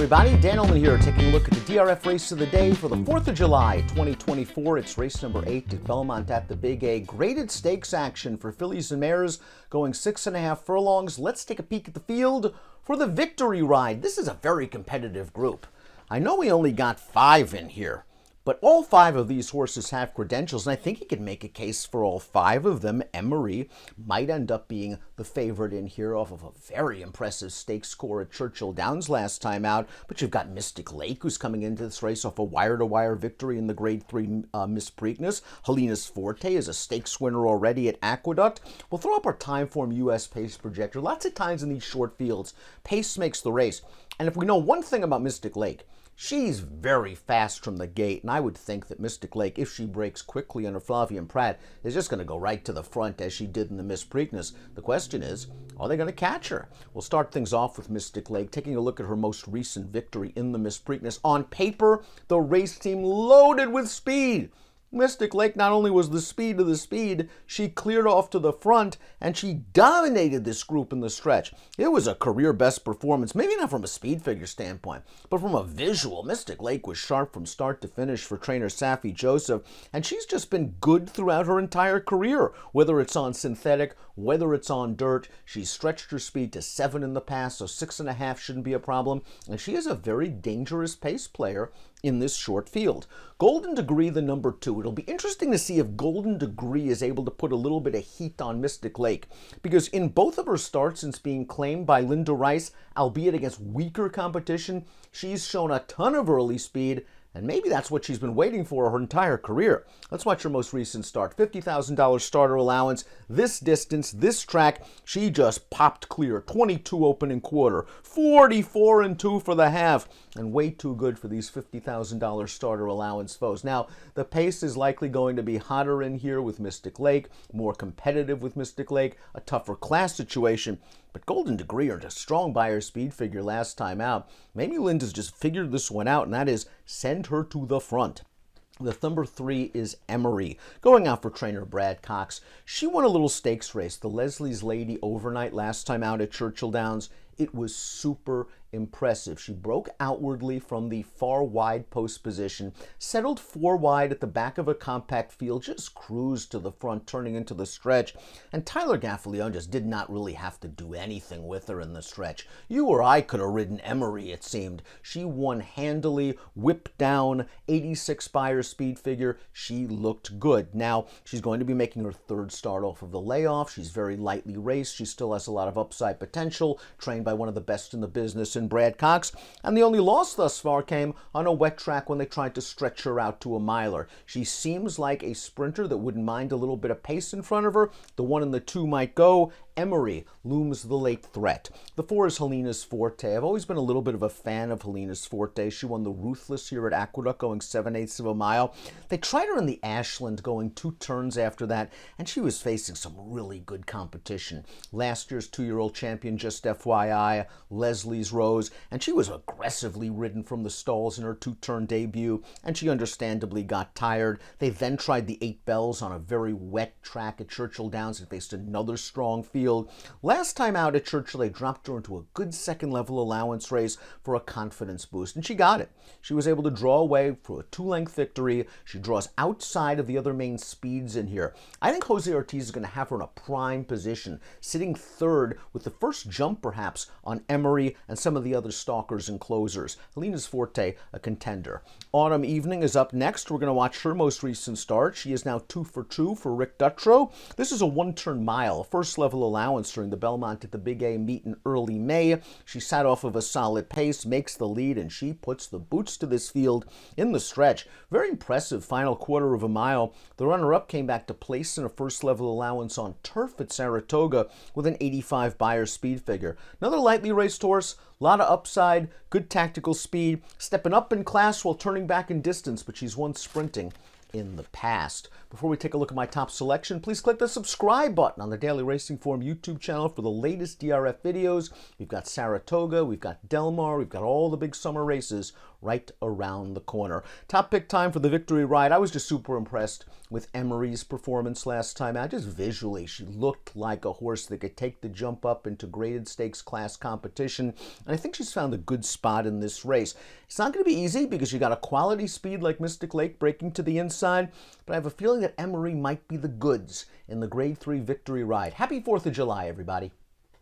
everybody. Dan Illman here, taking a look at the DRF race of the day for the 4th of July, 2024. It's race number 8 at Belmont at the Big A. Graded stakes action for fillies and mares going 6.5 furlongs. Let's take a peek at the field for the victory ride. This is a very competitive group. I know we only got 5 in here, but all 5 of these horses have credentials, and I think you can make a case for all 5 of them. Emery might end up being the favorite in here off of a very impressive stakes score at Churchill Downs last time out. But you've got Mystic Lake, who's coming into this race off a wire-to-wire victory in the Grade 3 Miss Preakness. Helena's Forte is a stakes winner already at Aqueduct. We'll throw up our Timeform US pace projector. Lots of times in these short fields, pace makes the race. And if we know one thing about Mystic Lake, she's very fast from the gate, and I would think that Mystic Lake, if she breaks quickly under Flavien Prat, is just going to go right to the front as she did in the Miss Preakness. The question is, are they going to catch her? We'll start things off with Mystic Lake, taking a look at her most recent victory in the Miss Preakness. On paper, the race seemed loaded with speed. Mystic Lake not only was the speed of the speed, she cleared off to the front, and she dominated this group in the stretch. It was a career best performance, maybe not from a speed figure standpoint, but from a visual. Mystic Lake was sharp from start to finish for trainer Safi Joseph, and she's just been good throughout her entire career, whether it's on synthetic, whether it's on dirt. She's stretched her speed to 7 in the past, so 6.5 shouldn't be a problem, and she is a very dangerous pace player in this short field. Golden Degree, the number 2. It'll be interesting to see if Golden Degree is able to put a little bit of heat on Mystic Lake, because in both of her starts since being claimed by Linda Rice, albeit against weaker competition, she's shown a ton of early speed, and maybe that's what she's been waiting for her entire career. Let's watch her most recent start. $50,000 starter allowance. This distance, this track, she just popped clear. 22 opening quarter, 44 and 2 for the half, and way too good for these $50,000 starter allowance foes. Now, the pace is likely going to be hotter in here with Mystic Lake, more competitive with Mystic Lake, a tougher class situation. But Golden Degree earned a strong buyer speed figure last time out. Maybe Linda's just figured this one out, and that is send her to the front. The number 3 is Emery, going out for trainer Brad Cox. She won a little stakes race, the Leslie's Lady Overnight, last time out at Churchill Downs. It was super impressive. She broke outwardly from the far wide post position, settled 4 wide at the back of a compact field, just cruised to the front, turning into the stretch, and Tyler Gaffalione just did not really have to do anything with her in the stretch. You or I could have ridden Emery, it seemed. She won handily, whipped down, 86 buyer speed figure. She looked good. Now, she's going to be making her 3rd start off of the layoff. She's very lightly raced. She still has a lot of upside potential, trained by one of the best in the business in Brad Cox, and the only loss thus far came on a wet track when they tried to stretch her out to a miler. She seems like a sprinter that wouldn't mind a little bit of pace in front of her. The 1 and the 2 might go. Emery looms the late threat. The 4 is Helena's Forte. I've always been a little bit of a fan of Helena's Forte. She won the Ruthless here at Aqueduct, going 7/8 of a mile. They tried her in the Ashland, going 2 turns after that, and she was facing some really good competition. Last year's 2-year-old champion, just FYI, Leslie's Rose, and she was aggressively ridden from the stalls in her 2-turn debut, and she understandably got tired. They then tried the 8 Bells on a very wet track at Churchill Downs and faced another strong field. Last time out at Churchill, they dropped her into a good 2nd-level allowance race for a confidence boost, and she got it. She was able to draw away for a 2-length victory. She draws outside of the other main speeds in here. I think Jose Ortiz is going to have her in a prime position, sitting 3rd with the first jump perhaps on Emery and some of the other stalkers and closers. Helena's Forte, a contender. Autumn Evening is up next. We're going to watch her most recent start. She is now 2 for 2 for Rick Dutrow. This is a 1-turn mile, 1st-level allowance during the Belmont at the Big A meet in early May. She sat off of a solid pace, makes the lead, and she puts the boots to this field in the stretch. Very impressive final quarter of a mile. The runner-up came back to place in a 1st-level allowance on turf at Saratoga with an 85 buyer speed figure. Another lightly raced horse, a lot of upside, good tactical speed, stepping up in class while turning back in distance, but she's won sprinting in the past. Before we take a look at my top selection, please click the subscribe button on the Daily Racing Form YouTube channel for the latest DRF videos. We've got Saratoga, we've got Del Mar, we've got all the big summer races right around the corner. Top pick time for the victory ride. I was just super impressed with Emery's performance last time out. Just visually, she looked like a horse that could take the jump up into graded stakes class competition. And I think she's found a good spot in this race. It's not going to be easy because you got a quality speed like Mystic Lake breaking to the inside, but I have a feeling that Emery might be the goods in the Grade 3 victory ride. Happy 4th of July, everybody.